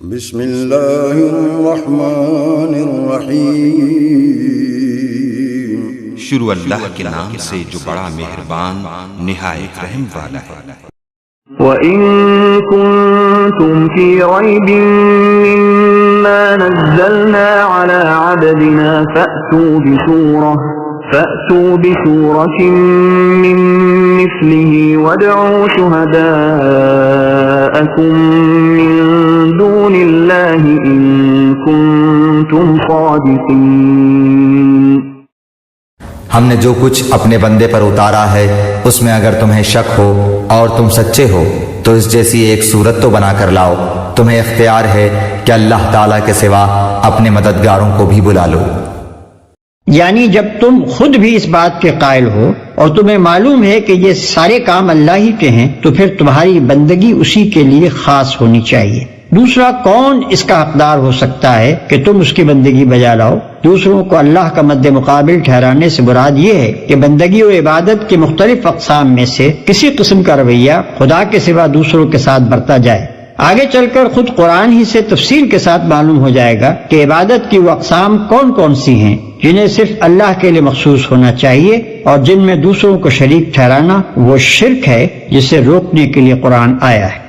بسم اللہ الرحمن الرحیم، شروع اللہ کے نام سے جو بڑا مہربان نہایت رحم والا ہے۔ وَإِن كُنتُمْ فِي رَيْبٍ مِّمَّا نَزَّلْنَا عَلَى عَبْدِنَا فَأْتُوا بِسُورَةٍ مِّن مِّثْلِهِ وَادْعُوا شُهَدَاءَكُم مِّن دُونِ اللَّهِ إِن كُنتُمْ صَادِقِينَ۔ ہم نے جو کچھ اپنے بندے پر اتارا ہے اس میں اگر تمہیں شک ہو اور تم سچے ہو تو اس جیسی ایک صورت تو بنا کر لاؤ۔ تمہیں اختیار ہے کہ اللہ تعالیٰ کے سوا اپنے مددگاروں کو بھی بلا لو۔ یعنی جب تم خود بھی اس بات کے قائل ہو اور تمہیں معلوم ہے کہ یہ سارے کام اللہ ہی کے ہیں تو پھر تمہاری بندگی اسی کے لیے خاص ہونی چاہیے۔ دوسرا کون اس کا حقدار ہو سکتا ہے کہ تم اس کی بندگی بجا لاؤ؟ دوسروں کو اللہ کا مد مقابل ٹھہرانے سے مراد یہ ہے کہ بندگی و عبادت کے مختلف اقسام میں سے کسی قسم کا رویہ خدا کے سوا دوسروں کے ساتھ برتا جائے۔ آگے چل کر خود قرآن ہی سے تفصیل کے ساتھ معلوم ہو جائے گا کہ عبادت کی وہ اقسام کون کون سی ہیں جنہیں صرف اللہ کے لیے مخصوص ہونا چاہیے اور جن میں دوسروں کو شریک ٹھہرانا وہ شرک ہے جسے روکنے کے لیے قرآن آیا ہے۔